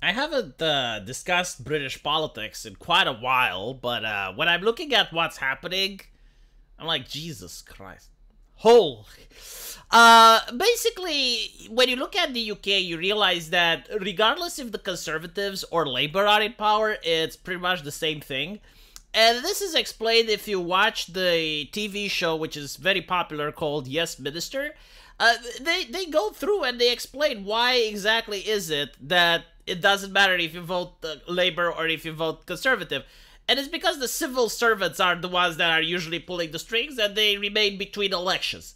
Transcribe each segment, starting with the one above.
I haven't discussed British politics in quite a while, but when I'm looking at what's happening, I'm like, Jesus Christ. Holy. Basically, when you look at the UK, you realize that regardless if the Conservatives or Labour are in power, it's pretty much the same thing. And this is explained if you watch the TV show, which is very popular, called Yes Minister. They go through and they explain why exactly is it that it doesn't matter if you vote Labour or if you vote Conservative. And it's because the civil servants are the ones that are usually pulling the strings and they remain between elections.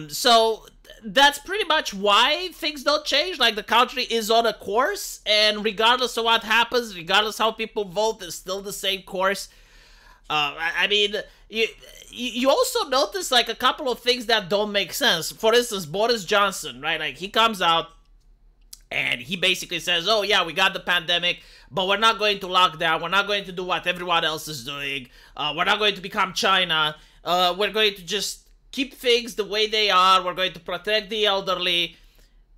So that's pretty much why things don't change. Like, the country is on a course, and regardless of what happens, regardless how people vote, it's still the same course. I mean, you also notice, like, a couple of things that don't make sense. For instance, Boris Johnson, right? Like, he comes out and he basically says, oh, yeah, we got the pandemic, but we're not going to lock down. We're not going to do what everyone else is doing. We're not going to become China. We're going to just keep things the way they are. We're going to protect the elderly.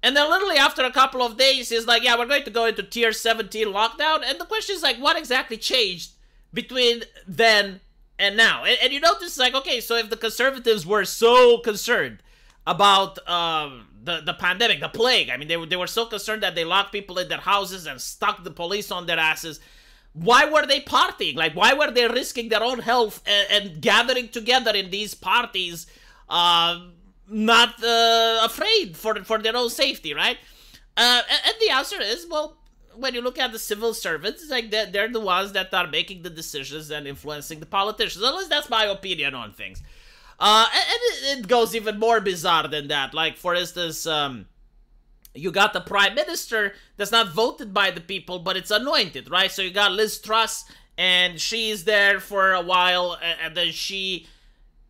And then literally after a couple of days, he's like, yeah, we're going to go into tier 17 lockdown. And the question is, like, what exactly changed between then and now? And you notice, like, okay, so if the Conservatives were so concerned about the pandemic, the plague, I mean, they were so concerned that they locked people in their houses and stuck the police on their asses. Why were they partying? Like, why were they risking their own health and gathering together in these parties, not afraid for their own safety, right? And the answer is, well, when you look at the civil servants, it's like they're the ones that are making the decisions and influencing the politicians. At least that's my opinion on things. And it goes even more bizarre than that. Like, for instance, you got the prime minister that's not voted by the people, but it's anointed, right? So you got Liz Truss, and she's there for a while, and then she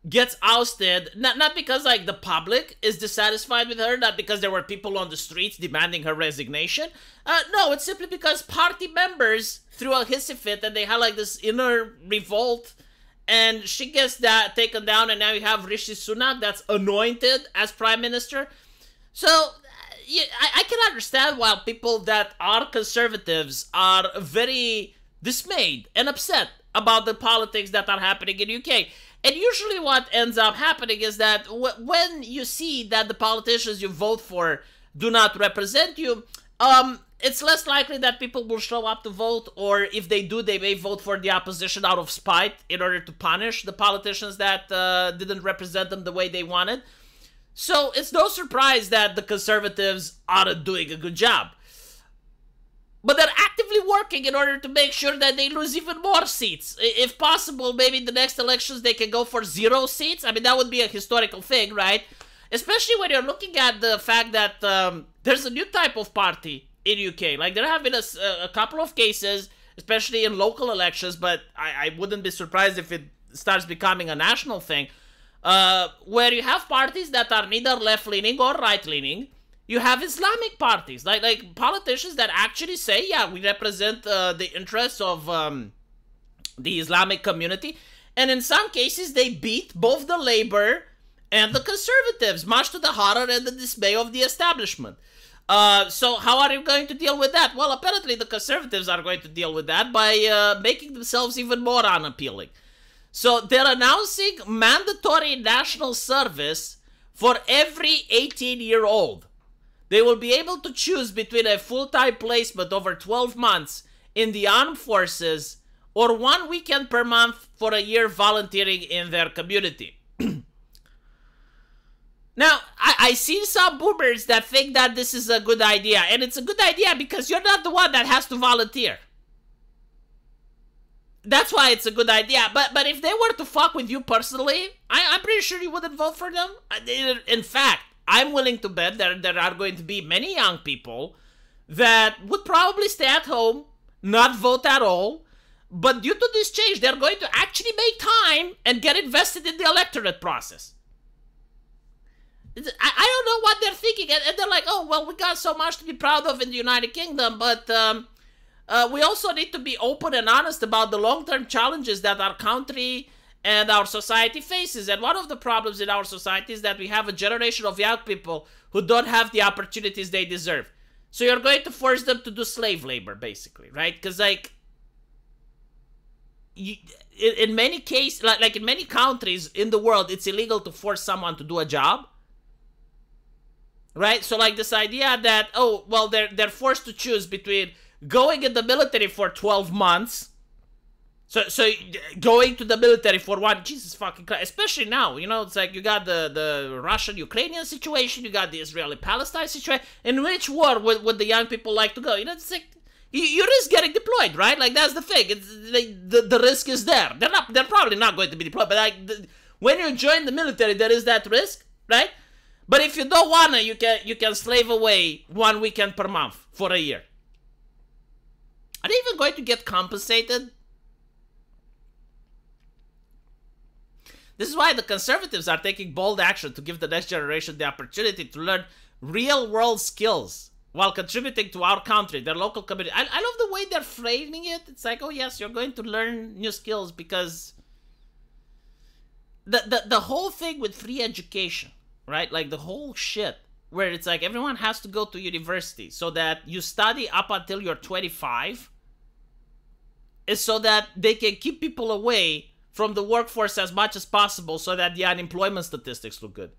gets ousted, not because, like, the public is dissatisfied with her, not because there were people on the streets demanding her resignation. No, it's simply because party members threw a hissy fit and they had, like, this inner revolt, and she gets that taken down, and now you have Rishi Sunak that's anointed as prime minister. So yeah, I can understand why people that are conservatives are very dismayed and upset about the politics that are happening in UK. And usually what ends up happening is that when you see that the politicians you vote for do not represent you, it's less likely that people will show up to vote, or if they do, they may vote for the opposition out of spite in order to punish the politicians that didn't represent them the way they wanted. So it's no surprise that the Conservatives aren't doing a good job. But they're actively working in order to make sure that they lose even more seats. If possible, maybe in the next elections they can go for 0 seats. I mean, that would be a historical thing, right? Especially when you're looking at the fact that there's a new type of party in UK. Like, there have been a couple of cases, especially in local elections, but I wouldn't be surprised if it starts becoming a national thing, where you have parties that are neither left-leaning or right-leaning. You have Islamic parties, like politicians that actually say, yeah, we represent the interests of the Islamic community. And in some cases, they beat both the Labour and the Conservatives, much to the horror and the dismay of the establishment. So how are you going to deal with that? Well, apparently the Conservatives are going to deal with that by making themselves even more unappealing. So they're announcing mandatory national service for every 18-year-old. They will be able to choose between a full-time placement over 12 months in the armed forces or 1 weekend per month for a year volunteering in their community. Now, I see some boomers that think that this is a good idea, and it's a good idea because you're not the one that has to volunteer. That's why it's a good idea. But if they were to fuck with you personally, I'm pretty sure you wouldn't vote for them. In fact, I'm willing to bet that there are going to be many young people that would probably stay at home, not vote at all, but due to this change, they're going to actually make time and get invested in the electorate process. I don't know what they're thinking, and they're like, oh, well, we got so much to be proud of in the United Kingdom, but we also need to be open and honest about the long-term challenges that our country and our society faces. And one of the problems in our society is that we have a generation of young people who don't have the opportunities they deserve. So you're going to force them to do slave labor, basically, right? Because, like, in many cases, like in many countries in the world, it's illegal to force someone to do a job. Right? So, like, this idea that, oh, well, they're forced to choose between going in the military for 12 months. So going to the military for one, Jesus fucking Christ, especially now, you know, it's like you got the Russian-Ukrainian situation, you got the Israeli-Palestine situation. In which war would the young people like to go? You know, it's like, you risk getting deployed, right? Like, that's the thing. It's the risk is there. They're probably not going to be deployed, but like, when you join the military, there is that risk, right? But if you don't wanna, you can slave away 1 weekend per month for a year. Are they even going to get compensated? This is why the conservatives are taking bold action to give the next generation the opportunity to learn real-world skills while contributing to our country, their local community. I love the way they're framing it. It's like, oh yes, you're going to learn new skills because the whole thing with free education, right? Like the whole shit where it's like everyone has to go to university so that you study up until you're 25 is so that they can keep people away from the workforce as much as possible so that the unemployment statistics look good.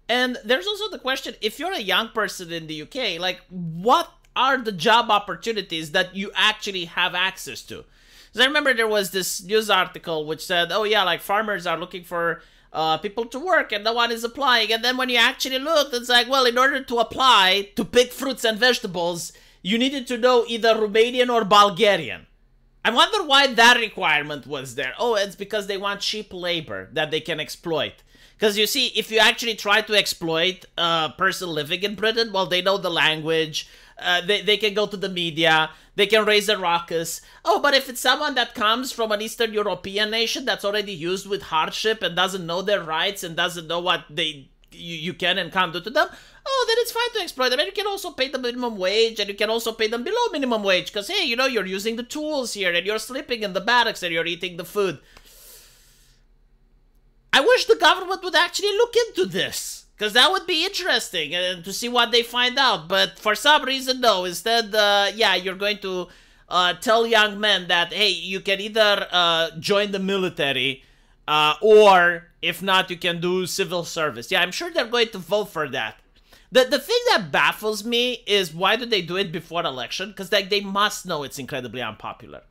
And there's also the question, if you're a young person in the UK, like, what are the job opportunities that you actually have access to? Because I remember there was this news article which said, oh yeah, like farmers are looking for people to work and no one is applying. And then when you actually look, it's like, well, in order to apply to pick fruits and vegetables, you needed to know either Romanian or Bulgarian. I wonder why that requirement was there. Oh, it's because they want cheap labor that they can exploit. Because you see, if you actually try to exploit a person living in Britain, well, they know the language, they can go to the media, they can raise a ruckus. Oh, but if it's someone that comes from an Eastern European nation that's already used with hardship and doesn't know their rights and doesn't know what you can and can't do to them, oh, then it's fine to exploit them. And you can also pay them minimum wage, and you can also pay them below minimum wage, because, hey, you know, you're using the tools here, and you're sleeping in the barracks, and you're eating the food. I wish the government would actually look into this, because that would be interesting, and to see what they find out. But for some reason, no. Instead, yeah, you're going to tell young men that, hey, you can either join the military, or if not, you can do civil service. Yeah, I'm sure they're going to vote for that. The thing that baffles me is, why do they do it before election? Because like, they must know it's incredibly unpopular.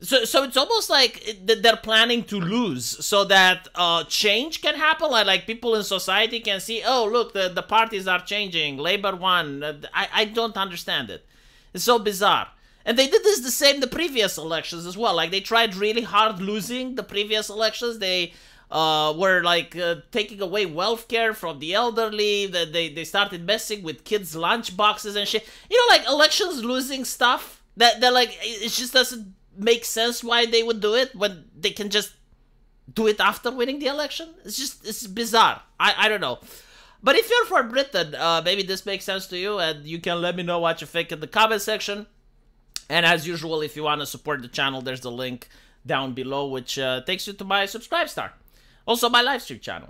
So it's almost like they're planning to lose so that change can happen. Like people in society can see, oh, look, the parties are changing. Labour won. I don't understand it. It's so bizarre. And they did this the same the previous elections as well. Like, they tried really hard losing the previous elections. They were like taking away welfare from the elderly. They started messing with kids' lunch boxes and shit. You know, like elections losing stuff that they're like, it just doesn't make sense why they would do it when they can just do it after winning the election. It's bizarre. I don't know. But if you're from Britain, maybe this makes sense to you, and you can let me know what you think in the comment section. And as usual, if you want to support the channel, there's the link down below, which takes you to my Subscribe Star. Also, my live stream channel.